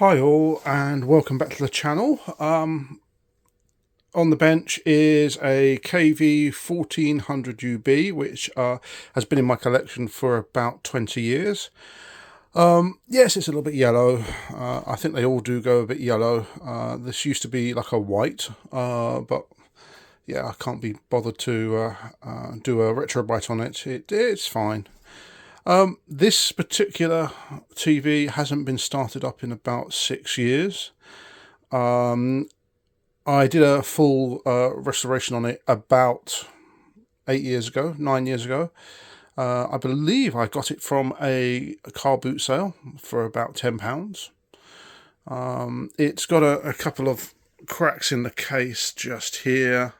Hi all and welcome back to the channel. On the bench is a KV-1400UB which has been in my collection for about 20 years. Yes, it's a little bit yellow. I think they all do go a bit yellow. This used to be like a white, but yeah, I can't be bothered to do a retro bite on it. It's fine. This particular TV hasn't been started up in about 6 years. I did a full restoration on it about 9 years ago. I believe I got it from a car boot sale for about £10. It's got a couple of cracks in the case just here.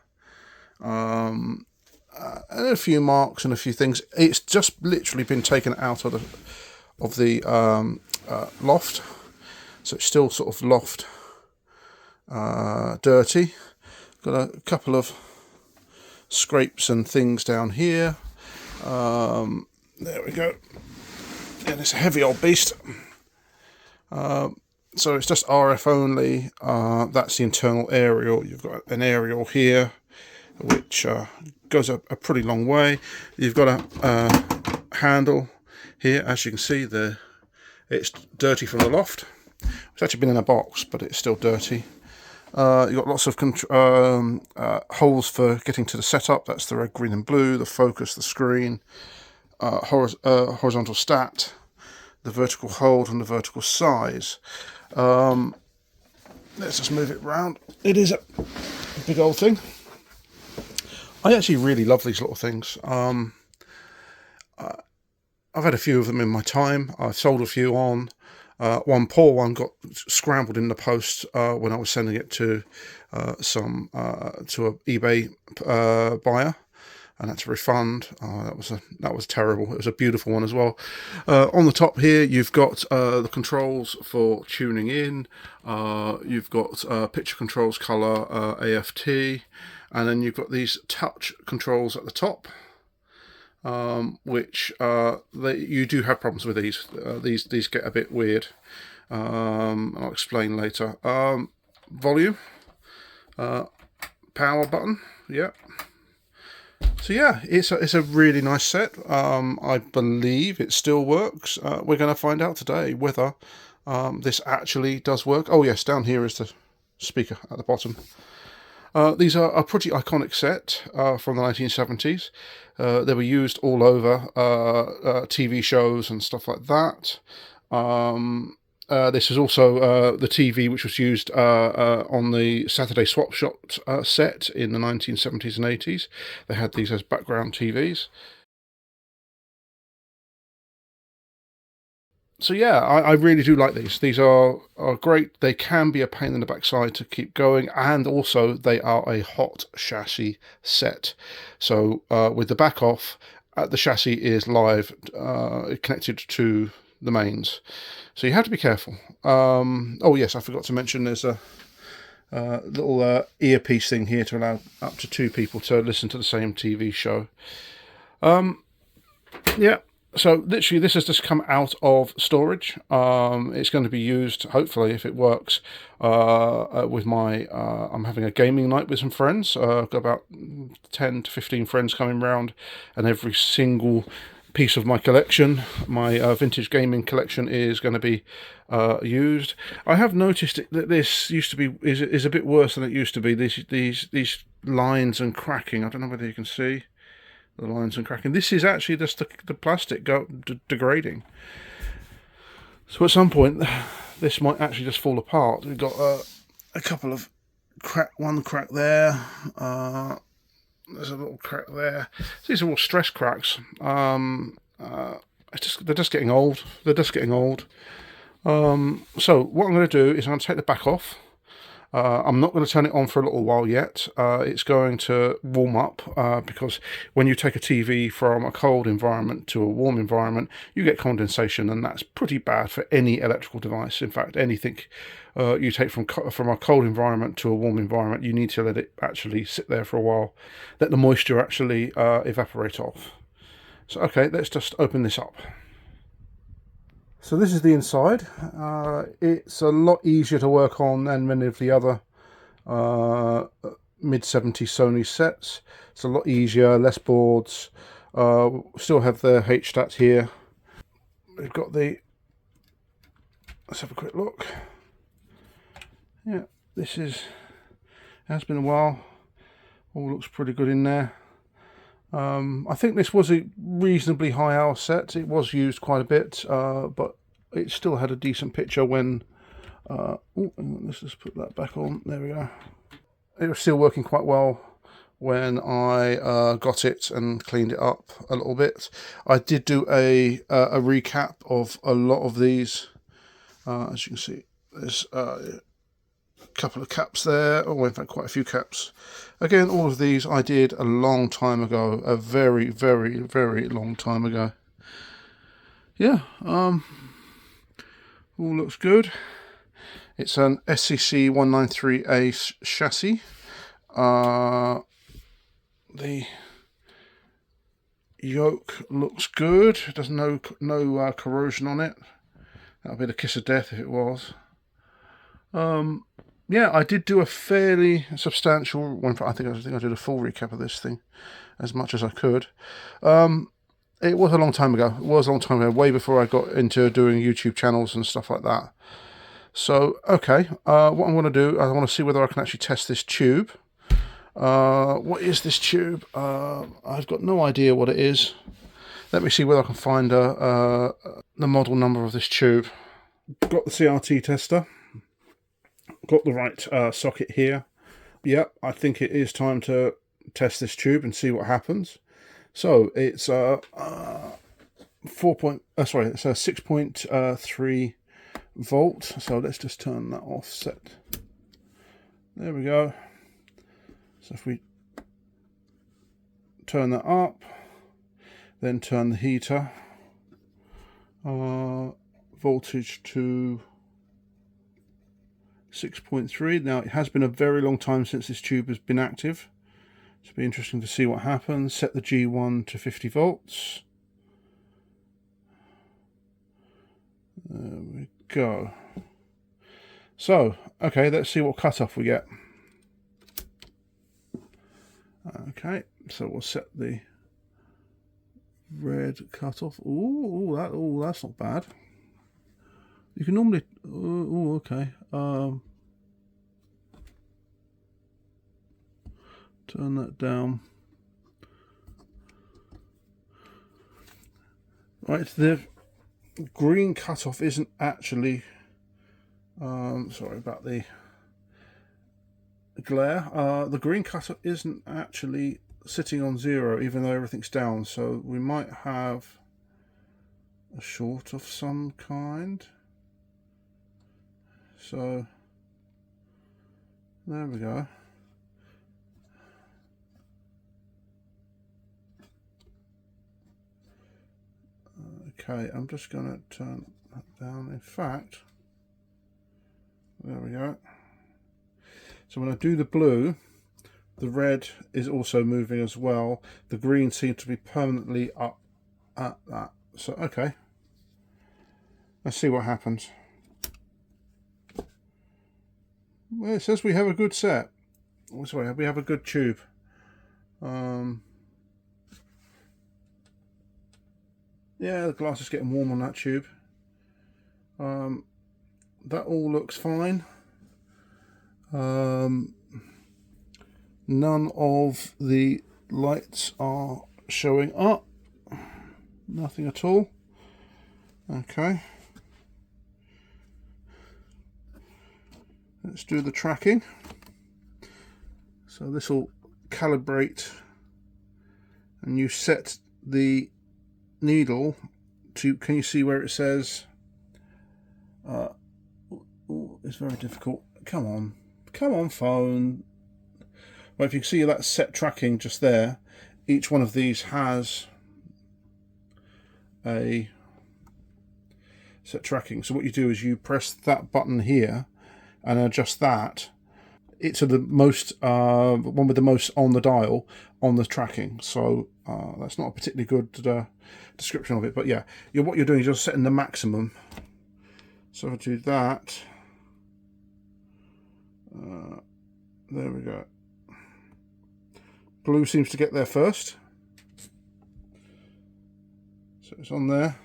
And a few marks and a few things. It's just literally been taken out of the loft, so it's still sort of loft dirty. Got a couple of scrapes and things down here. There we go. And it's a heavy old beast. So it's just RF only. That's the internal aerial. You've got an aerial here, which goes a pretty long way. You've got a handle here, as you can see. It's dirty from the loft. It's actually been in a box, but it's still dirty. You've got lots of holes for getting to the setup. That's the red, green and blue, the focus, the screen, horizontal stat, the vertical hold and the vertical size. Let's just move it round. It is a big old thing. I actually really love these little things. I've had a few of them in my time. I've sold a few on. One poor one got scrambled in the post when I was sending it to to an eBay buyer, and had to refund. That was terrible. It was a beautiful one as well. On the top here, you've got the controls for tuning in. You've got picture controls, color, AFT. And then you've got these touch controls at the top, which you do have problems with these. These get a bit weird. I'll explain later. Volume, power button. Yeah. So yeah, it's a really nice set. I believe it still works. We're going to find out today whether this actually does work. Oh yes, down here is the speaker at the bottom. These are a pretty iconic set from the 1970s. They were used all over TV shows and stuff like that. This is also the TV which was used on the Saturday Swap Shop set in the 1970s and 80s. They had these as background TVs. So yeah, I really do like these. These are great. They can be a pain in the backside to keep going, and also they are a hot chassis set. So with the back off, the chassis is live, connected to the mains. So you have to be careful. Oh yes, I forgot to mention there's a little earpiece thing here to allow up to 2 people to listen to the same TV show. Yeah. So literally this has just come out of storage. It's going to be used, hopefully, if it works, with my, I'm having a gaming night with some friends. I've got about 10 to 15 friends coming round, and every single piece of my collection, my vintage gaming collection, is going to be used. I have noticed that this used to be, is a bit worse than it used to be. These lines and cracking, I don't know whether you can see the lines and cracking. This is actually just the plastic degrading. So at some point, this might actually just fall apart. We've got a couple of one crack there. There's a little crack there. These are all stress cracks. They're just getting old. They're just getting old. So what I'm going to do is I'm going to take the back off. I'm not going to turn it on for a little while yet. It's going to warm up because when you take a TV from a cold environment to a warm environment, you get condensation, and that's pretty bad for any electrical device. In fact, anything you take from a cold environment to a warm environment, you need to let it actually sit there for a while, let the moisture actually evaporate off. So okay, let's just open this up. So this is the inside. It's a lot easier to work on than many of the other mid-70s Sony sets. It's a lot easier, less boards. Still have the H-stat here. We've got the, let's have a quick look. Yeah, this has been a while. All looks pretty good in there. I think this was a reasonably high hour set. It was used quite a bit, but it still had a decent picture when... let's just put that back on. There we go. It was still working quite well when I got it and cleaned it up a little bit. I did do a recap of a lot of these. As you can see, there's a couple of caps there. Oh, in fact, quite a few caps. Again, all of these I did a long time ago, a very, very, very long time ago. Yeah, all looks good. It's an SCC 193A chassis. The yoke looks good. There's no corrosion on it. That would be the kiss of death if it was. Yeah, I did do a fairly substantial one. I think I did a full recap of this thing, as much as I could. It was a long time ago. It was a long time ago, way before I got into doing YouTube channels and stuff like that. So, okay, what I'm going to do, I want to see whether I can actually test this tube. What is this tube? I've got no idea what it is. Let me see whether I can find the model number of this tube. Got the CRT tester. Got the right socket here. Yep, I think it is time to test this tube and see what happens. So it's it's a 6.3 volt. So let's just turn that offset. There we go. So if we turn that up, then turn the heater voltage to 6.3. Now, it has been a very long time since this tube has been active. It'll be interesting to see what happens. Set the G1 to 50 volts. There we go. So, okay, let's see what cutoff we get. Okay, so we'll set the red cutoff. Ooh, that's not bad. You can normally... Oh, okay. Turn that down. Right, the green cutoff isn't actually... sorry about the glare. The green cutoff isn't actually sitting on 0, even though everything's down. So we might have a short of some kind. So there we go. Okay, I'm just going to turn that down. In fact, there we go. So when I do the blue, the red is also moving as well. The green seems to be permanently up at that. So, okay. Let's see what happens. Well, it says we have a good set. Oh, sorry, we have a good tube. Yeah, the glass is getting warm on that tube. That all looks fine. None of the lights are showing up. Nothing at all. Okay. Let's do the tracking. So this will calibrate, and you set the needle to, can you see where it says, it's very difficult. Come on phone. Well, if you can see that set tracking just there, each one of these has a set tracking. So what you do is you press that button here and adjust that. It's the most one with the most on the dial on the tracking. So that's not a particularly good description of it. But yeah, what you're doing is you're setting the maximum. So if I do that, there we go. Blue seems to get there first, so it's on there.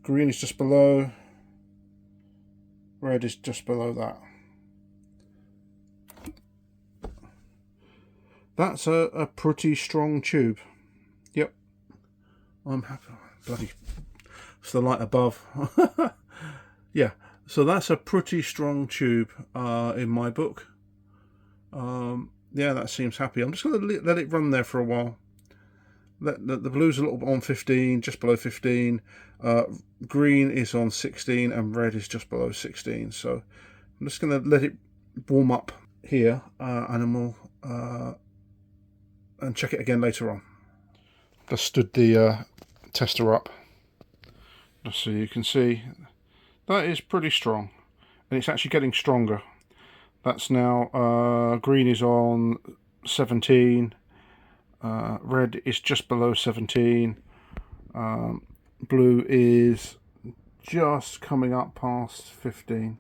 Green is just below. Red is just below that. That's a pretty strong tube. Yep. I'm happy. Bloody, it's the light above. Yeah, so that's a pretty strong tube in my book. Yeah, that seems happy. I'm just going to let it run there for a while. The blue's a little bit on 15, just below 15. Green is on 16 and red is just below 16. So I'm just going to let it warm up here, and then we'll and check it again later on. Just stood the tester up, just so you can see that is pretty strong, and it's actually getting stronger. That's now green is on 17, red is just below 17, blue is just coming up past 15.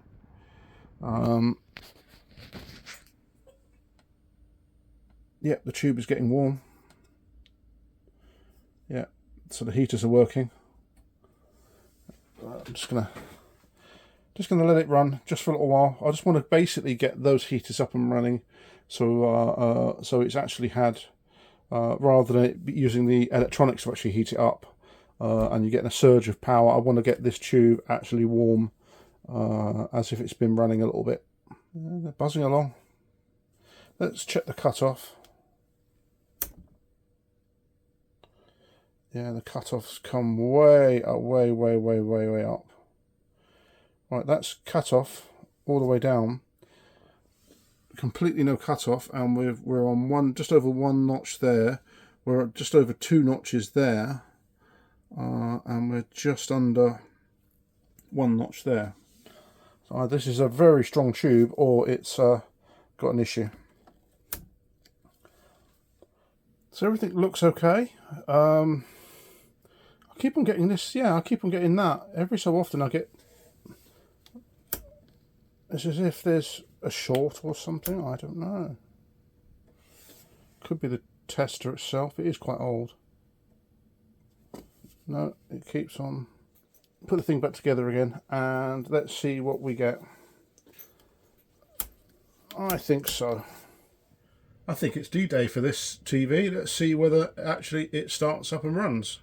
Yeah, the tube is getting warm. Yeah, so the heaters are working. I'm just gonna let it run just for a little while. I just want to basically get those heaters up and running, so so it's actually had, rather than it using the electronics to actually heat it up, and you're getting a surge of power. I want to get this tube actually warm, as if it's been running a little bit. They're buzzing along. Let's check the cutoff. Yeah, the cutoffs come way up. Right, that's cut off all the way down. Completely no cutoff, and we're on just over one notch there. We're at just over 2 notches there, and we're just under 1 notch there. So this is a very strong tube, or it's got an issue. So everything looks okay. I keep on getting this. Yeah, I keep on getting that. Every so often I get. It's as if there's a short or something. I don't know. Could be the tester itself. It is quite old. No, it keeps on. Put the thing back together again, and let's see what we get. I think so. I think it's D-Day for this TV. Let's see whether actually it starts up and runs.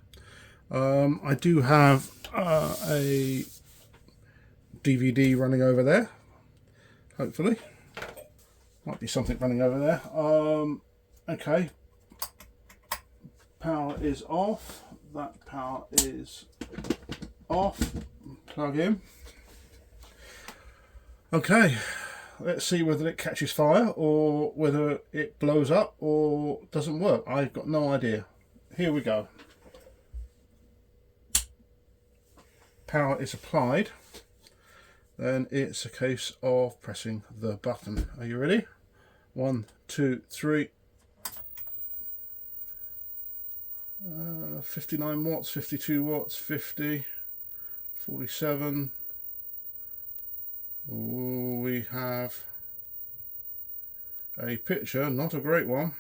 I do have a DVD running over there. Hopefully. Might be something running over there. Okay. Power is off. That power is off. Plug in. Okay. Let's see whether it catches fire or whether it blows up or doesn't work. I've got no idea. Here we go. Power is applied. Then it's a case of pressing the button. Are you ready? 1, 2, 3. 59 watts, 52 watts, 50, 47. Ooh, we have a picture, not a great one,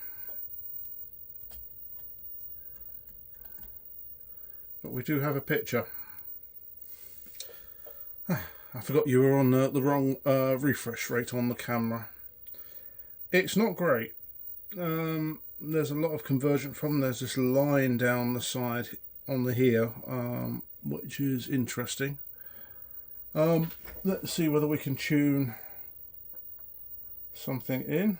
but we do have a picture. I forgot you were on the wrong refresh rate on the camera. It's not great. There's a lot of convergent from. There's this line down the side on the here, which is interesting. Let's see whether we can tune something in.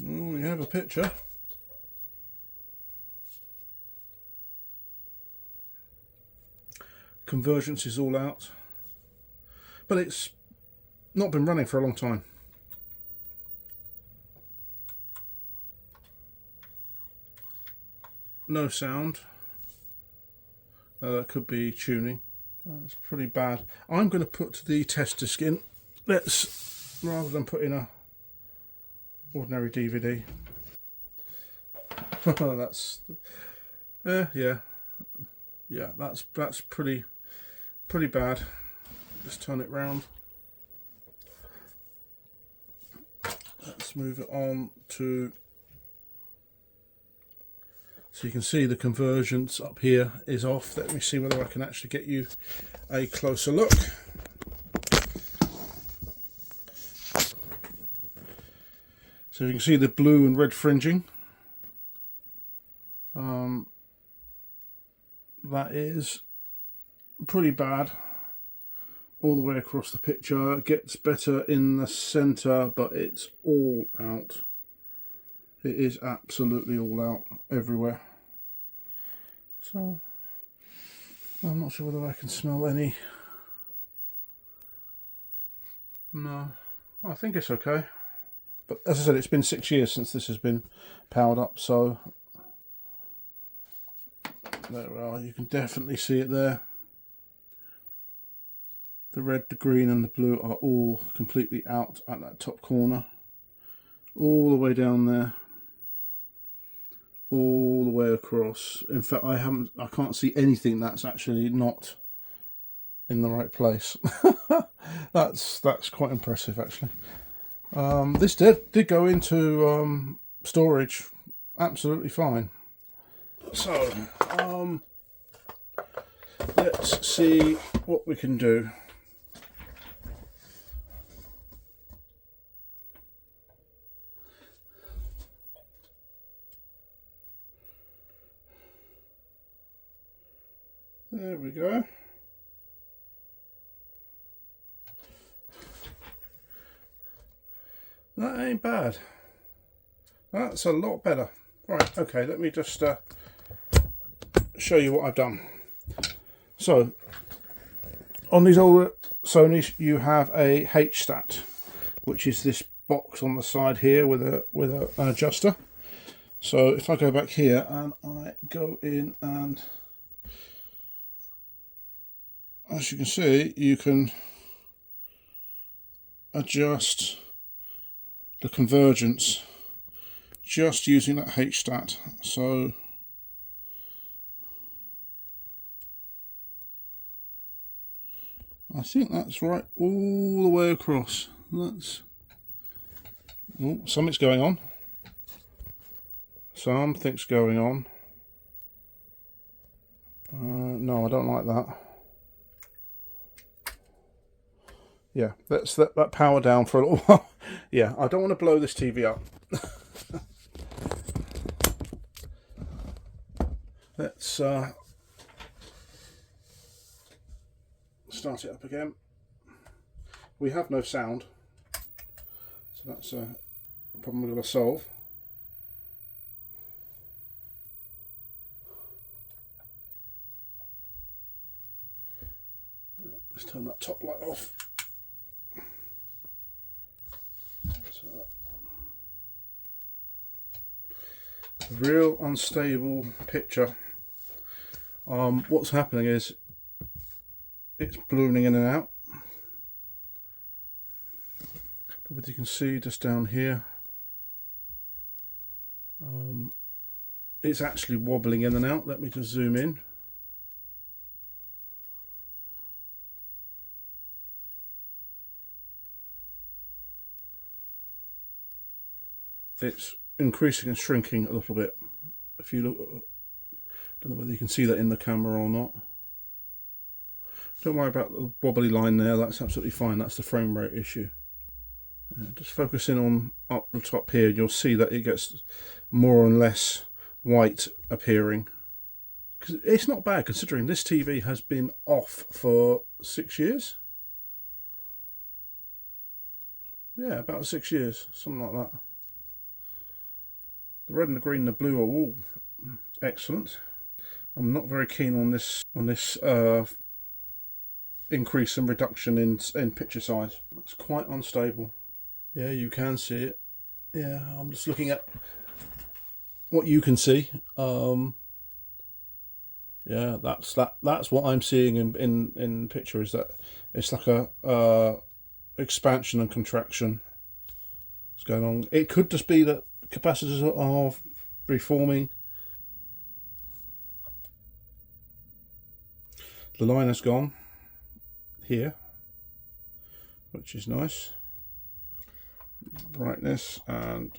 Oh, we have a picture. Convergence is all out, but it's not been running for a long time. No sound. Could be tuning. It's pretty bad. I'm going to put the test disc in. Rather than put in a ordinary DVD. That's yeah, that's pretty bad. Just turn it round. Let's move it on to, so you can see the convergence up here is off. Let me see whether I can actually get you a closer look. So you can see the blue and red fringing. That is pretty bad all the way across the picture. It gets better in the center, but it's all out. It is absolutely all out everywhere. So I'm not sure whether I can smell any. No, I think it's okay. But as I said, it's been 6 years since this has been powered up, so there we are. You can definitely see it there. The red, the green and the blue are all completely out at that top corner. All the way down there. All the way across. In fact, I can't see anything that's actually not in the right place. That's quite impressive, actually. This did go into storage absolutely fine. So let's see what we can do. There we go. That ain't bad. That's a lot better. Right, okay, let me just show you what I've done. So, on these older Sonys, you have a H-stat, which is this box on the side here with an adjuster. So if I go back here and I go in, and as you can see, you can adjust the convergence just using that H-stat. So I think that's right all the way across. That's something's going on. Something's going on. No, I don't like that. Yeah, let's let that power down for a little while. Yeah, I don't want to blow this TV up. Let's start it up again. We have no sound, so that's a problem we're going to solve. Let's turn that top light off. Real unstable picture. What's happening is it's ballooning in and out. What you can see just down here, it's actually wobbling in and out. Let me just zoom in. It's increasing and shrinking a little bit. If you look, don't know whether you can see that in the camera or not. Don't worry about the wobbly line there, that's absolutely fine. That's the frame rate issue. Just focus in on up the top here, you'll see that it gets more and less white appearing. It's not bad considering this TV has been off for 6 years. Yeah, about 6 years, something like that. The red and the green and the blue are all excellent. I'm not very keen on this increase and reduction in picture size. That's quite unstable. Yeah, you can see it. Yeah, I'm just looking at what you can see. Yeah, that's what I'm seeing in picture, is that it's like a expansion and contraction that's going on. It could just be that capacitors are reforming. The line has gone here, which is nice. Brightness and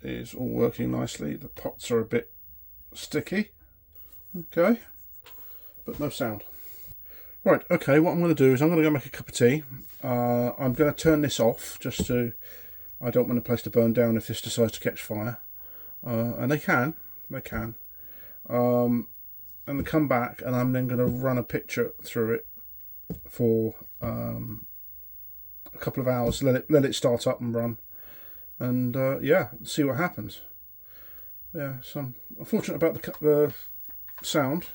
is all working nicely. The pots are a bit sticky. Okay, but no sound. Right, okay, what I'm going to do is I'm going to go make a cup of tea. I'm going to turn this off just to... I don't want the place to burn down if this decides to catch fire. And they can. And then come back, and I'm then going to run a picture through it for a couple of hours. Let it start up and run. And yeah, see what happens. Yeah, so I'm unfortunate about the sound.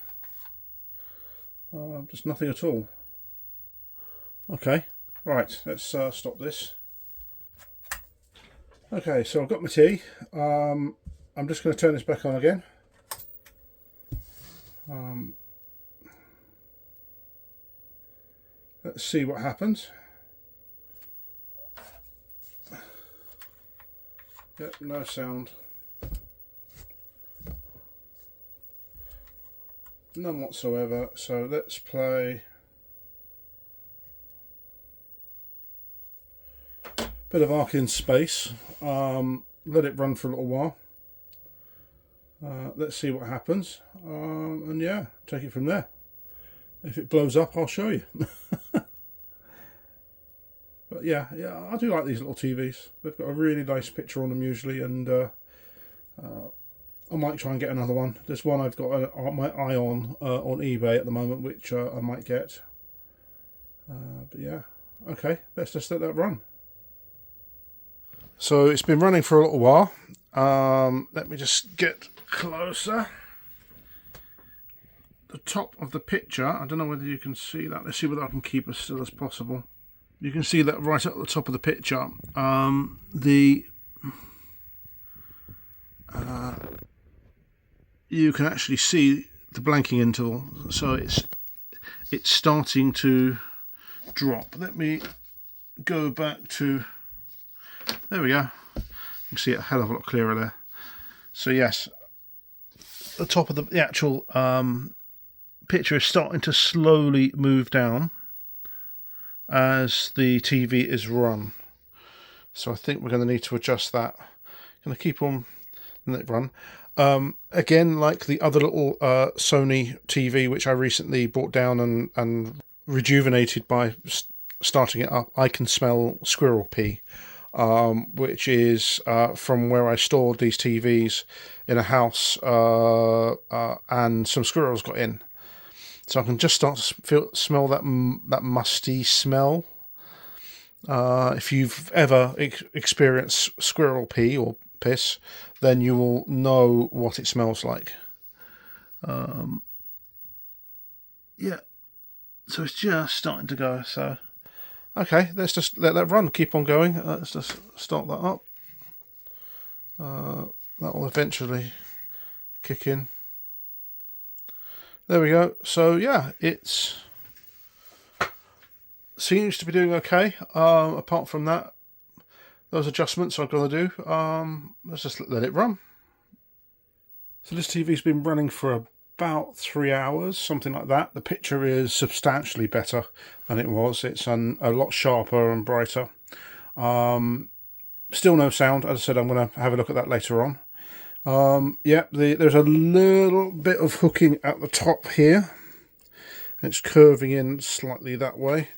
Just nothing at all. Okay, right, let's stop this. Okay, so I've got my tea. I'm just going to turn this back on again. Let's see what happens. Yep, no sound. None whatsoever. So let's play a bit of Ark in Space. Let it run for a little while. Let's see what happens. And yeah, take it from there. If it blows up, I'll show you. But yeah, I do like these little TVs. They've got a really nice picture on them usually, and I might try and get another one. There's one I've got my eye on eBay at the moment, which I might get. But yeah, okay, let's just let that run. So it's been running for a little while. Let me just get closer. The top of the picture, I don't know whether you can see that. Let's see whether I can keep as still as possible. You can see that right at the top of the picture. You can actually see the blanking interval, so it's starting to drop. Let me go back to, there we go. You can see it a hell of a lot clearer there. So yes, the top of the actual picture is starting to slowly move down as the TV is run. So I think we're going to need to adjust that. Going to keep on letting it run. Again, like the other little Sony TV, which I recently brought down and rejuvenated by starting it up, I can smell squirrel pee, which is from where I stored these TVs in a house, and some squirrels got in. So I can just start to smell that musty smell. If you've ever experienced squirrel pee or piss, then you will know what it smells like. Yeah, so it's just starting to go. So okay, let's just let that run. Keep on going. Let's just start that up. That will eventually kick in. There we go. So yeah, it seems to be doing okay. Apart from that, those adjustments I've got to do. Let's just let it run. So this TV's been running for about 3 hours, something like that. The picture is substantially better than it was. It's a lot sharper and brighter. Still no sound. As I said, I'm going to have a look at that later on. Yeah, there's a little bit of hooking at the top here. It's curving in slightly that way.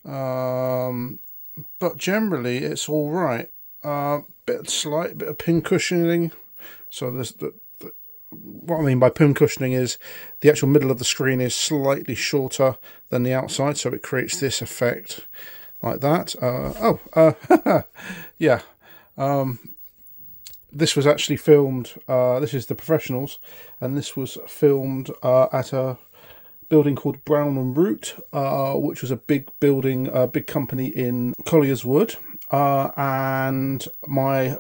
But generally it's all right. Slight bit of pin cushioning. So there's what I mean by pin cushioning is the actual middle of the screen is slightly shorter than the outside, so it creates this effect like that. Yeah. This was actually filmed, this is the professionals, and this was filmed at a building called Brown and Root, which was a big building, a big company in Collier's Wood. And my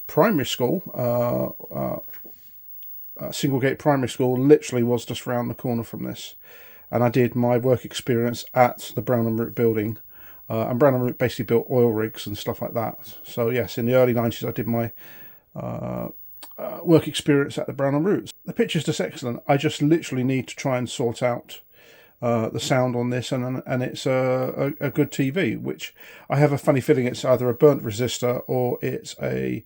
primary school single gate primary school literally was just round the corner from this, and I did my work experience at the Brown and Root building, and Brown and Root basically built oil rigs and stuff like that. So yes, in the early 90s I did my work experience at the Brown and Root. The picture's just excellent. I just literally need to try and sort out the sound on this, and it's a good TV, which I have a funny feeling it's either a burnt resistor or it's a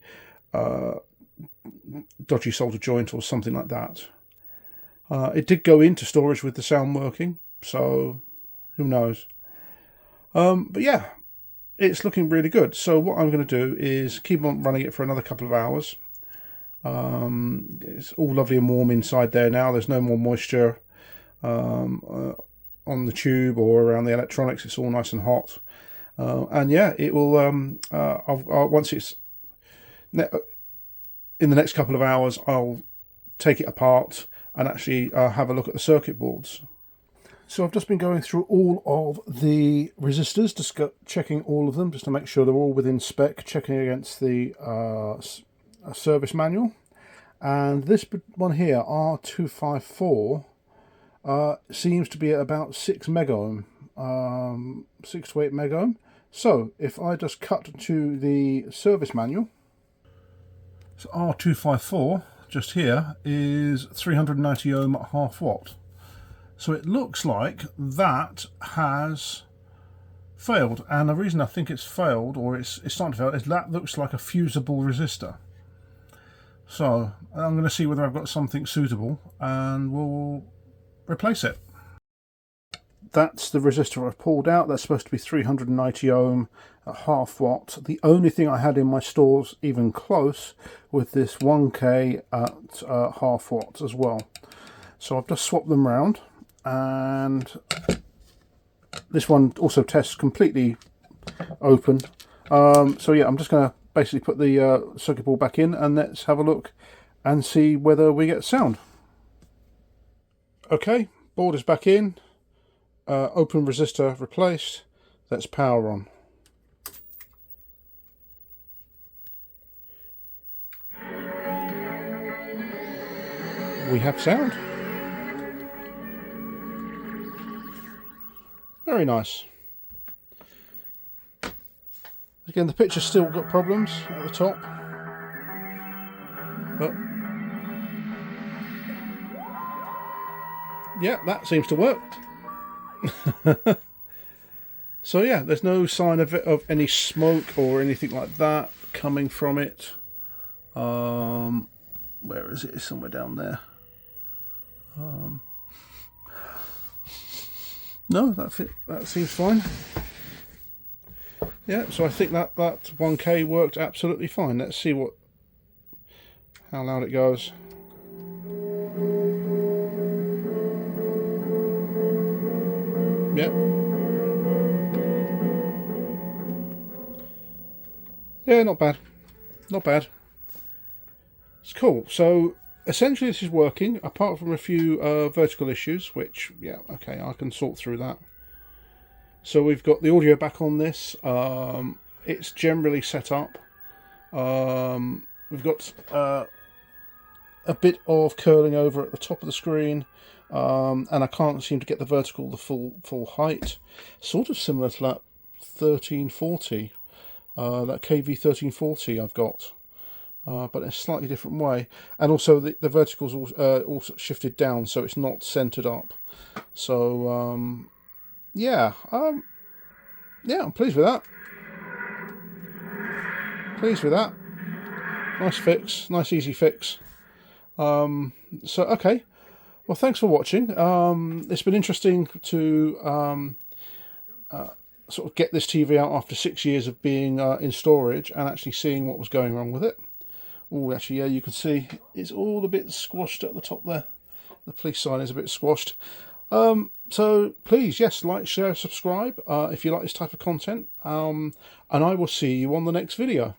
dodgy solder joint or something like that. It did go into storage with the sound working, so who knows. But yeah, it's looking really good. So what I'm going to do is keep on running it for another couple of hours. It's all lovely and warm inside there now. There's no more moisture on the tube or around the electronics. It's all nice and hot, and yeah, it will once it's in the next couple of hours, I'll take it apart and actually have a look at the circuit boards. So I've just been going through all of the resistors, just checking all of them just to make sure they're all within spec, checking against the service manual. And this one here, R254, seems to be at about 6 megohm, 6 to 8 megohm. So if I just cut to the service manual, so R254 just here is 390 ohm at half watt. So it looks like that has failed, and the reason I think it's failed, or it's starting to fail, is that looks like a fusible resistor. So I'm going to see whether I've got something suitable and we'll replace it. That's the resistor I've pulled out. That's supposed to be 390 ohm at half watt. The only thing I had in my stores even close with this 1K at half watt as well. So I've just swapped them round, and this one also tests completely open. So yeah, I'm just going to basically put the circuit board back in, and let's have a look and see whether we get sound. Okay, board is back in. Open resistor replaced. Let's power on. We have sound. Very nice. Again, the picture's still got problems at the top, but yeah, that seems to work. So yeah, there's no sign of any smoke or anything like that coming from it. Where is it? It's somewhere down there. No, that seems fine. Yeah, so I think that 1K worked absolutely fine. Let's see how loud it goes. Yep. Yeah, not bad. Not bad. It's cool. So essentially this is working, apart from a few vertical issues, which, yeah, okay, I can sort through that. So we've got the audio back on this. It's generally set up. We've got a bit of curling over at the top of the screen, and I can't seem to get the vertical the full height. Sort of similar to that 1340, that KV-1400 I've got, but in a slightly different way. And also the vertical's also shifted down, so it's not centered up. So yeah, yeah, I'm pleased with that. Pleased with that. Nice fix, nice easy fix. So okay, well, thanks for watching. It's been interesting to sort of get this TV out after 6 years of being in storage and actually seeing what was going wrong with it. Oh, actually, yeah, you can see it's all a bit squashed at the top there. The police sign is a bit squashed. So please, yes, like, share, subscribe if you like this type of content, and I will see you on the next video.